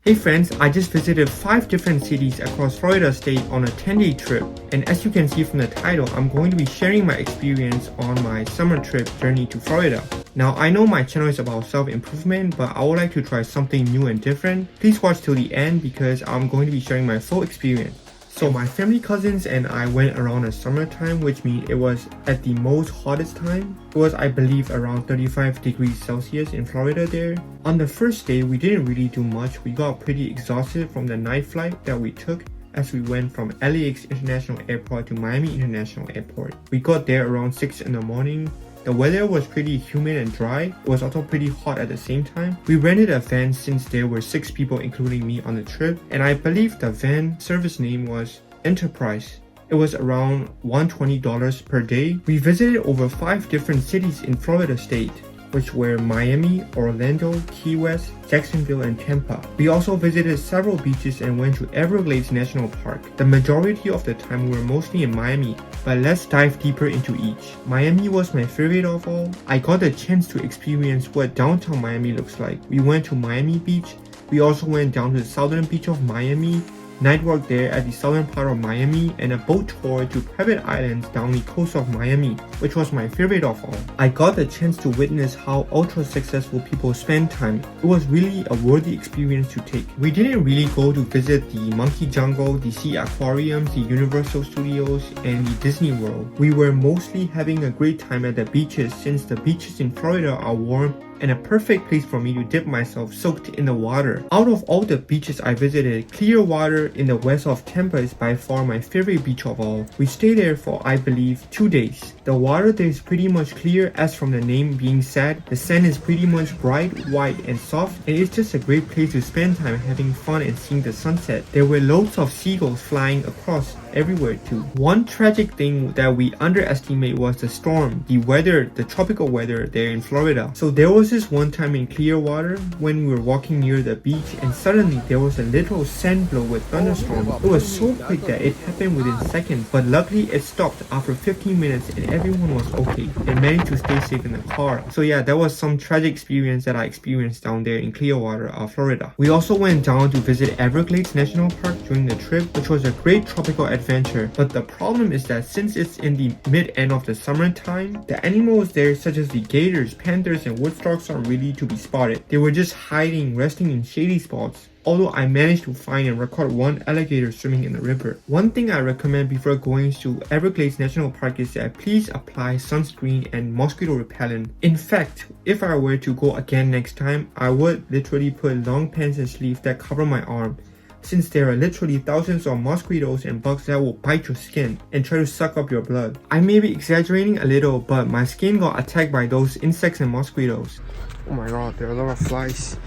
Hey friends, I just visited 5 different cities across Florida state on a 10-day trip, and as you can see from the title, I'm going to be sharing my experience on my summer trip journey to Florida. Now I know my channel is about self-improvement, but I would like to try something new and different. Please watch till the end because I'm going to be sharing my full experience. So my family cousins and I went around the summertime, which means it was at the most hottest time. It was, I believe, around 35 degrees Celsius in Florida there. On the first day, we didn't really do much. We got pretty exhausted from the night flight that we took as we went from LAX International Airport to Miami International Airport. We got there around 6 in the morning. The weather was pretty humid and dry. It was also pretty hot at the same time. We rented a van since there were 6 people including me on the trip, and I believe the van service name was Enterprise. It was around $120 per day. We visited over 5 different cities in Florida state, which were Miami, Orlando, KeyWest, Jacksonville, and Tampa. We also visited several beaches and went to Everglades National Park. The majority of the time we were mostly in Miami, but let's dive deeper into each. Miami was my favorite of all. I got the chance to experience what downtown Miami looks like. We went to Miami Beach. We also went down to the southern beach of Miami, night walk there at the southern part of Miami, and a boat tour to private islands down the coast of Miami, which was my favorite of all. I got the chance to witness how ultra successful people spend time. It was really a worthy experience to take. We didn't really go to visit the Monkey Jungle, the Sea Aquariums, the Universal Studios, and the Disney World. We were mostly having a great time at the beaches since the beaches in Florida are warm and a perfect place for me to dip myself soaked in the water. Out of all the beaches I visited, Clearwater in the west of Tampa is by far my favorite beach of all. We stayed there for, I believe, 2 days. The water there is pretty much clear, as from the name being said. The sand is pretty much bright, white, and soft, and it's just a great place to spend time having fun and seeing the sunset. There were loads of seagulls flying across everywhere too. One tragic thing that we underestimated was the storm, the weather, the tropical weather there in Florida. So there was this one time in Clearwater when we were walking near the beach, and suddenly there was a little sand blow with thunderstorms. It was so quick that it happened within seconds, but luckily it stopped after 15 minutes and everyone was okay and managed to stay safe in the car. So yeah, that was some tragic experience that I experienced down there in Clearwater, Florida. We also went down to visit Everglades National Park during the trip, which was a great tropical adventure. But the problem is that since it's in the mid-end of the summertime, the animals there such as the gators, panthers, and woodstocks aren't really to be spotted. They were just hiding, resting in shady spots. Although I managed to find and record one alligator swimming in the river. One thing I recommend before going to Everglades National Park is that please apply sunscreen and mosquito repellent. In fact, if I were to go again next time, I would literally put long pants and sleeves that cover my arm, since there are literally thousands of mosquitoes and bugs that will bite your skin and try to suck up your blood. I may be exaggerating a little, but my skin got attacked by those insects and mosquitoes. Oh my god, there are a lot of flies.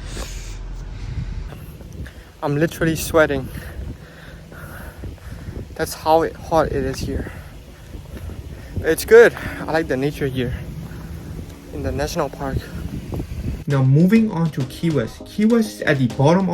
I'm literally sweating. That's how hot it is here. It's good. I like the nature here in the national park. Now moving on to KeyWest. KeyWest is at the bottom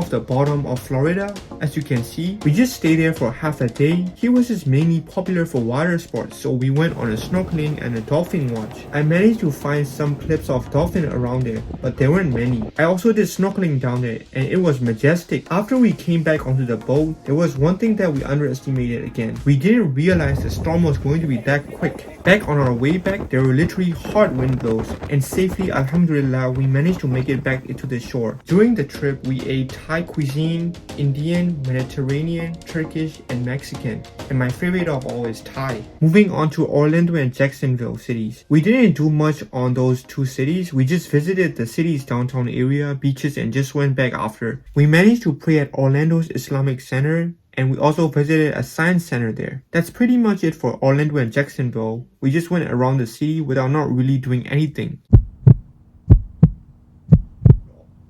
of Florida. As you can see, we just stayed there for half a day. KeyWest is mainly popular for water sports, so we went on a snorkeling and a dolphin watch. I managed to find some clips of dolphin around there, but there weren't many. I also did snorkeling down there, and it was majestic. After we came back onto the boat, there was one thing that we underestimated again. We didn't realize the storm was going to be that quick. Back on our way back, there were literally hard wind blows, and safely, alhamdulillah, we managed to make it back into the shore. During the trip, we ate Thai cuisine, Indian, Mediterranean, Turkish, and Mexican, and my favorite of all is Thai. Moving on to Orlando and Jacksonville cities. We didn't do much on those 2 cities. We just visited the city's downtown area, beaches, and just went back after. We managed to pray at Orlando's Islamic Center, and we also visited a science center there. That's pretty much it for Orlando and Jacksonville. We just went around the city without not really doing anything.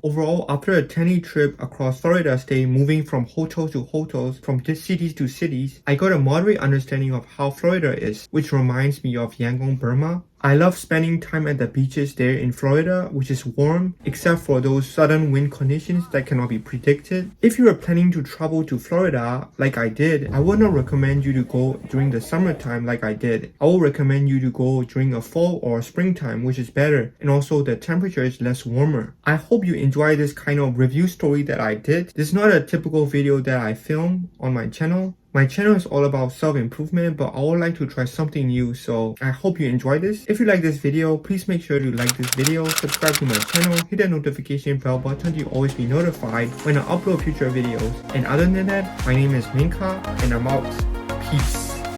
Overall, after a 10-day trip across Florida state, moving from hotels to hotels, from cities to cities, I got a moderate understanding of how Florida is, which reminds me of Yangon, Burma. I love spending time at the beaches there in Florida, which is warm, except for those sudden wind conditions that cannot be predicted. If you are planning to travel to Florida, like I did, I would not recommend you to go during the summertime like I did. I will recommend you to go during a fall or springtime, which is better, and also the temperature is less warmer. I hope you enjoy this kind of review story that I did. This is not a typical video that I film on my channel. My channel is all about self-improvement, but I would like to try something new, so I hope you enjoy this. If you like this video, please make sure to like this video, subscribe to my channel, hit the notification bell button to always be notified when I upload future videos. And other than that, my name is Minka, and I'm out. Peace.